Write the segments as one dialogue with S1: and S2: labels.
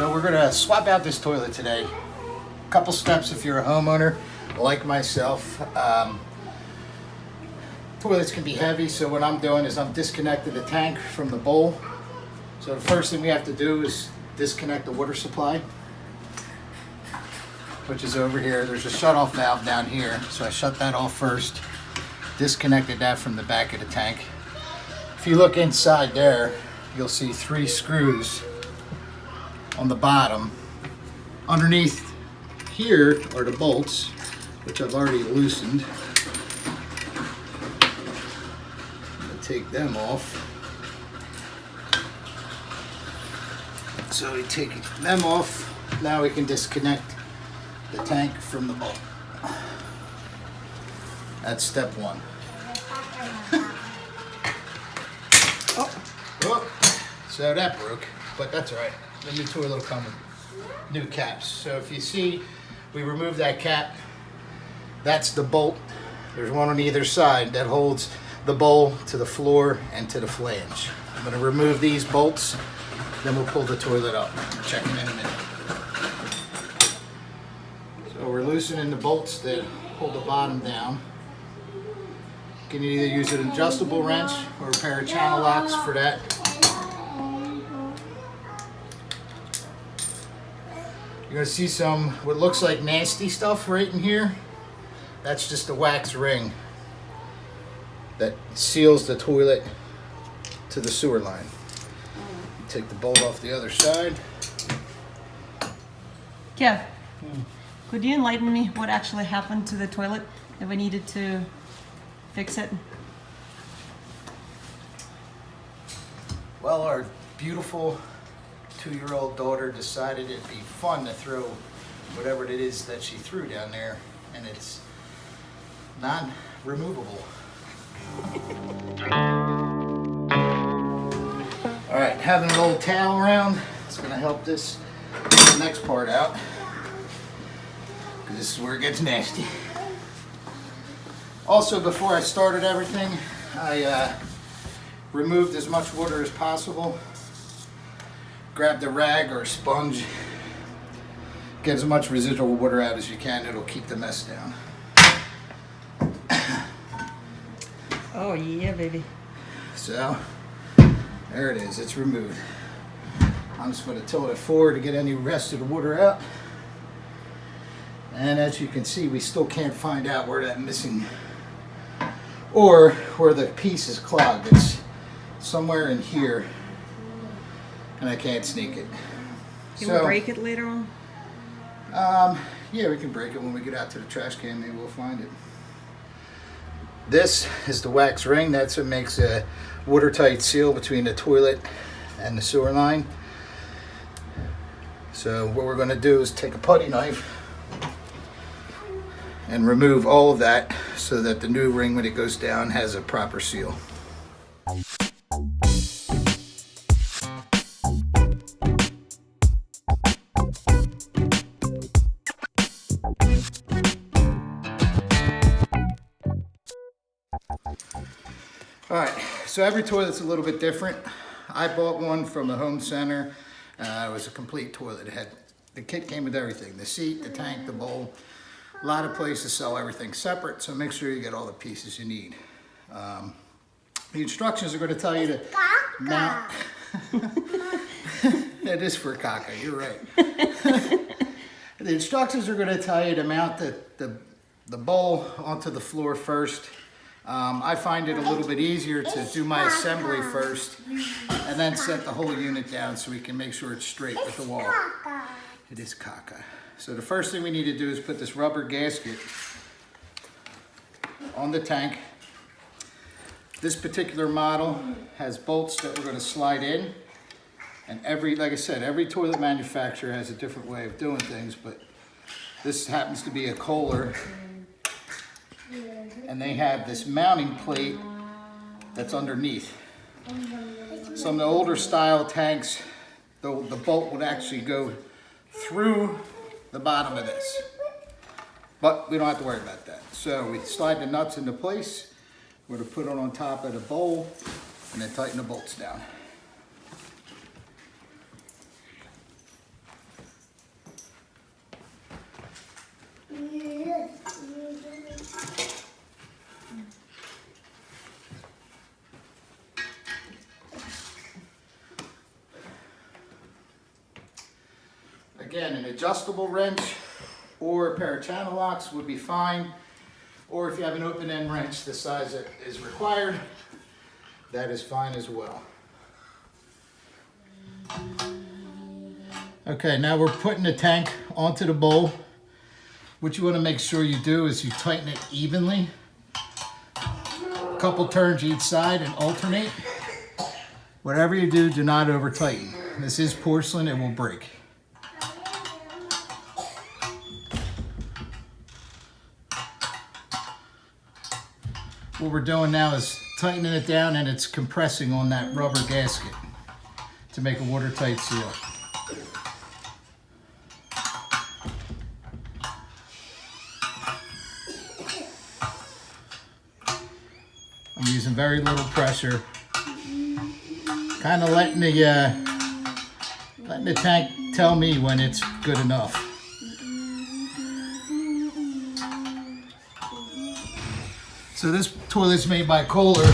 S1: So we're gonna swap out this toilet today. A couple steps if you're a homeowner like myself. Toilets can be heavy, so what I'm doing is I'm disconnecting the tank from the bowl. So the first thing we have to do is disconnect the water supply, which is over here. There's a shut-off valve down here, so I shut that off first, disconnected that from the back of the tank. If you look inside there, you'll see 3 screws on the bottom. Underneath here are the bolts, which I've already loosened. Take them off. So we take them off. Now we can disconnect the tank from the bolt. That's step 1. Oh, so that broke, but that's all right. The new toilet will come with new caps. So if you see, we removed that cap. That's the bolt. There's one on either side that holds the bowl to the floor and to the flange. I'm going to remove these bolts, then we'll pull the toilet up. Check them in a minute. So we're loosening the bolts that hold the bottom down. You can either use an adjustable wrench or a pair of channel locks for that. You're going to see some what looks like nasty stuff right in here. That's just a wax ring that seals the toilet to the sewer line. Take the bolt off the other side.
S2: Kev, could you enlighten me what actually happened to the toilet if we needed to fix it?
S1: Well, our beautiful 2-year-old daughter decided it'd be fun to throw whatever it is that she threw down there, and it's non-removable. All right, having an old towel around, it's going to help this get the next part out, because this is where it gets nasty. Also, before I started everything, I removed as much water as possible. Grabbed a rag or a sponge, get as much residual water out as you can. It'll keep the mess down.
S2: Oh yeah, baby.
S1: So, there it is, it's removed. I'm just going to tilt it forward to get any rest of the water out. And as you can see, we still can't find out where that missing, or where the piece is clogged. It's somewhere in here, and I can't sneak it.
S2: Can we break it later on?
S1: Yeah, we can break it when we get out to the trash can. Maybe we'll find it. This is the wax ring. That's what makes a watertight seal between the toilet and the sewer line. So what we're going to do is take a putty knife and remove all of that so that the new ring, when it goes down, has a proper seal. Alright, so every toilet's a little bit different. I bought one from the home center. It was a complete toilet. The kit came with everything. The seat, the tank, the bowl. A lot of places sell everything separate, so make sure you get all the pieces you need. The instructions are going to tell you to mount. It is for caca, you're right. The instructions are going to tell you to mount the bowl onto the floor first. I find it a little bit easier to do my assembly first and then set the whole unit down so we can make sure it's straight with the wall. It is caca. So the first thing we need to do is put this rubber gasket on the tank. This particular model has bolts that we're going to slide in, and like I said, every toilet manufacturer has a different way of doing things, but this happens to be a Kohler, and they have this mounting plate that's underneath. Some of the older style tanks, the bolt would actually go through the bottom of this, but we don't have to worry about that. So we slide the nuts into place. We're going to put it on top of the bowl and then tighten the bolts down. Again, an adjustable wrench or a pair of channel locks would be fine. Or if you have an open end wrench the size that is required, that is fine as well. Okay, now we're putting the tank onto the bowl. What you want to make sure you do is you tighten it evenly. A couple turns each side and alternate. Whatever you do, do not over tighten. This is porcelain, it will break. What we're doing now is tightening it down, and it's compressing on that rubber gasket to make a watertight seal. I'm using very little pressure, kind of letting the tank tell me when it's good enough. So this toilet's made by Kohler.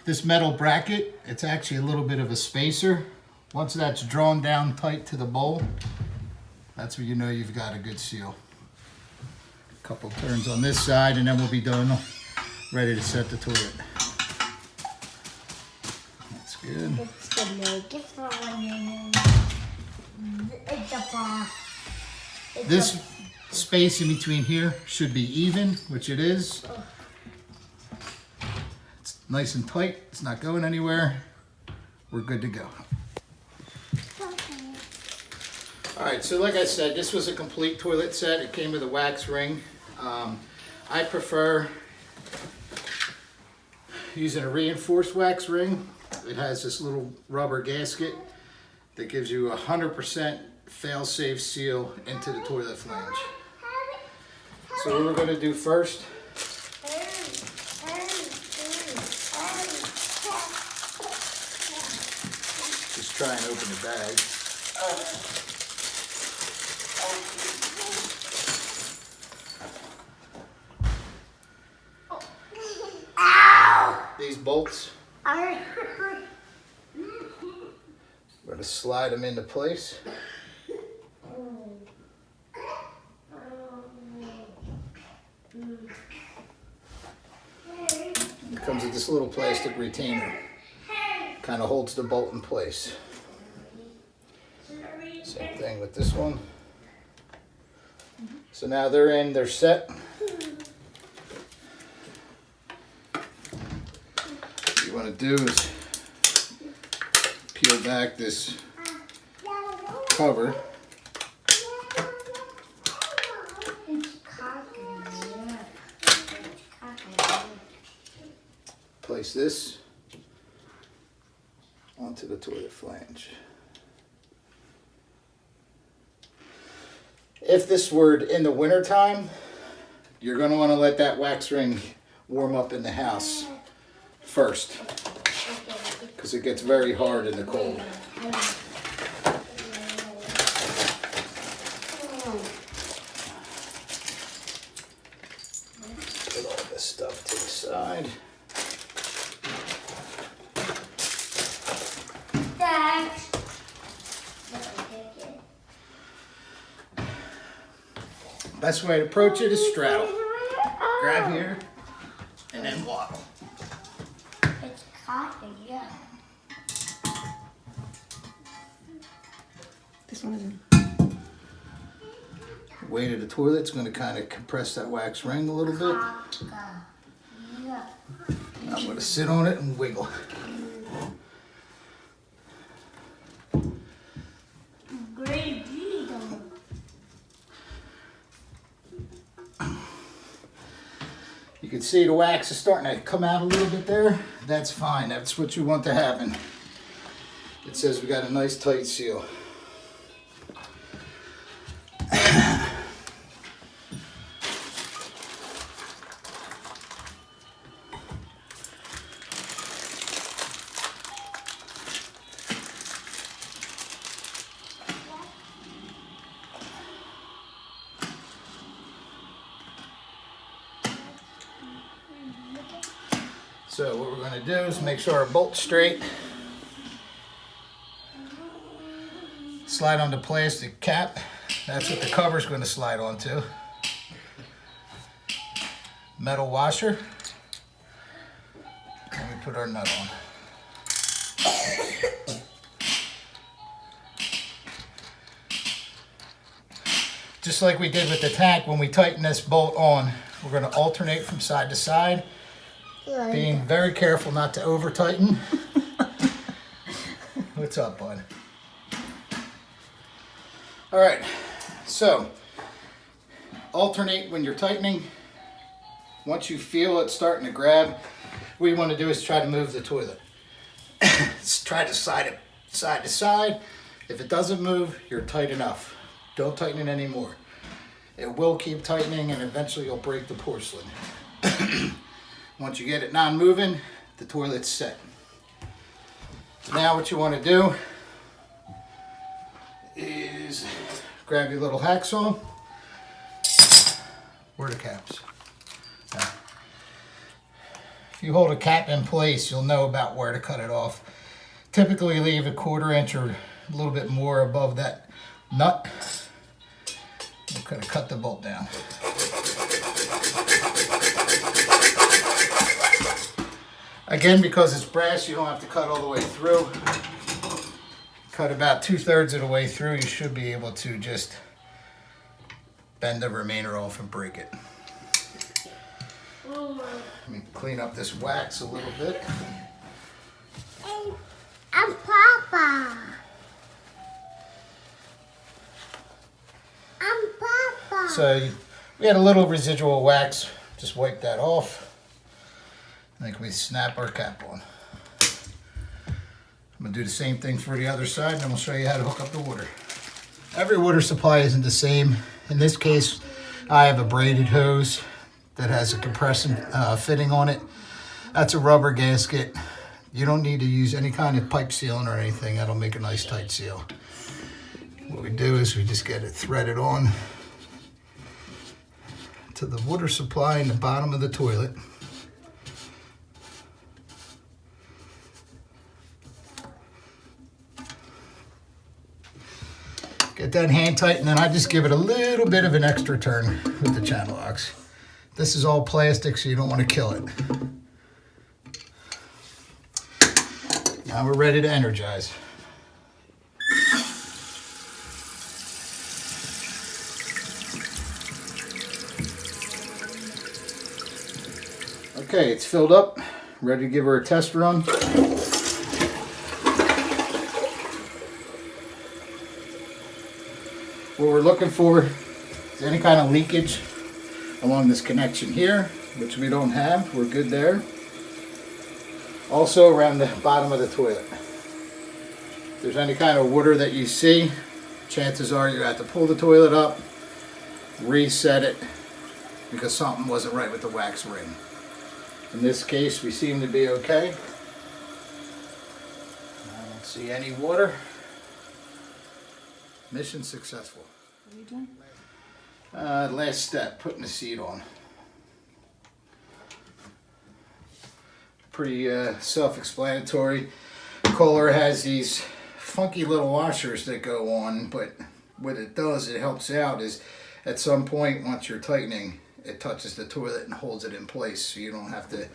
S1: This metal bracket, it's actually a little bit of a spacer. Once that's drawn down tight to the bowl, that's when you know you've got a good seal. A couple turns on this side and then we'll be done, ready to set the toilet. That's good.
S3: It's the microphone. It's a bar.
S1: This space in between here should be even, which it is. It's nice and tight, it's not going anywhere. We're good to go. All right, so like I said, this was a complete toilet set. It came with a wax ring. I prefer using a reinforced wax ring. It has this little rubber gasket that gives you 100% fail-safe seal into the toilet flange. So what we're going to do first, just try and open the bag. These bolts, we're going to slide them into place. It comes with this little plastic retainer. Kind of holds the bolt in place. Same thing with this one. So now they're in, they're set. What you want to do is peel back this cover. Place this onto the toilet flange. If this were in the winter time, you're going to want to let that wax ring warm up in the house first, because it gets very hard in the cold. Put all this stuff to the side. Best way to approach it is straddle. Grab here and then waddle.
S3: It's cotton, yeah.
S2: This one is in.
S1: The weight of the toilet's going to kind of compress that wax ring a little bit.
S3: Yeah.
S1: I'm going to sit on it and wiggle.
S3: Great deal.
S1: You can see the wax is starting to come out a little bit there. That's fine. That's what you want to happen. It says we got a nice tight seal. So what we're going to do is make sure our bolt's straight. Slide on the plastic cap. That's what the cover's going to slide onto. Metal washer. And we put our nut on. Just like we did with the tank, when we tighten this bolt on, we're going to alternate from side to side, being very careful not to over tighten. What's up, bud? All right, so alternate when you're tightening. Once you feel it starting to grab, what you want to do is try to move the toilet. Try to slide it side to side. If it doesn't move, you're tight enough. Don't tighten it anymore. It will keep tightening and eventually you'll break the porcelain. Once you get it non-moving, the toilet's set. Now what you want to do is grab your little hacksaw. Where are the caps? Now, if you hold a cap in place, you'll know about where to cut it off. Typically leave a 1/4 inch or a little bit more above that nut. We're going to cut the bolt down. Again, because it's brass, you don't have to cut all the way through. Cut about 2/3 of the way through, you should be able to just bend the remainder off and break it. Let me clean up this wax a little bit.
S3: Hey, I'm Papa. I'm Papa.
S1: So we had a little residual wax, just wipe that off. I think we snap our cap on. I'm gonna do the same thing for the other side, and then we'll show you how to hook up the water. Every water supply isn't the same. In this case, I have a braided hose that has a compression fitting on it. That's a rubber gasket. You don't need to use any kind of pipe sealant or anything. That'll make a nice tight seal. What we do is we just get it threaded on to the water supply in the bottom of the toilet. Get that hand tight, and then I just give it a little bit of an extra turn with the channel locks. This is all plastic, so you don't want to kill it. Now we're ready to energize. Okay, it's filled up. Ready to give her a test run. What we're looking for is any kind of leakage along this connection here, which we don't have. We're good there. Also around the bottom of the toilet. If there's any kind of water that you see, chances are you have to pull the toilet up, reset it, because something wasn't right with the wax ring. In this case, we seem to be okay. I don't see any water. Mission successful.
S2: What are you doing?
S1: Last step, putting the seat on. Pretty self-explanatory. Kohler has these funky little washers that go on, but what it does, it helps out is at some point once you're tightening, it touches the toilet and holds it in place, so you don't have to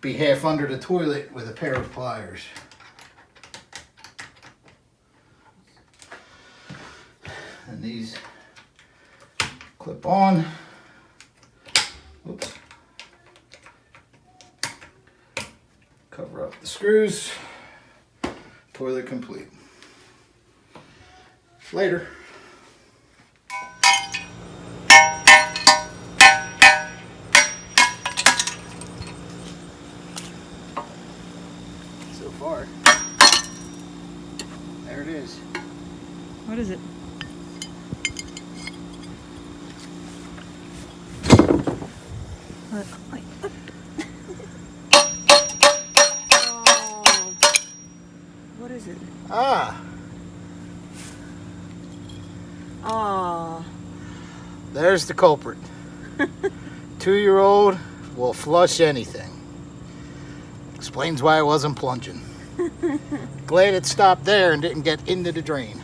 S1: be half under the toilet with a pair of pliers. And these clip on. Oops. Cover up the screws. Toilet complete. Later. So far, there it is.
S2: What is it? Wait. Oh. What is it?
S1: Ah,
S2: Oh.
S1: there's the culprit. 2-year-old will flush anything. Explains why I wasn't plunging. Glad it stopped there and didn't get into the drain.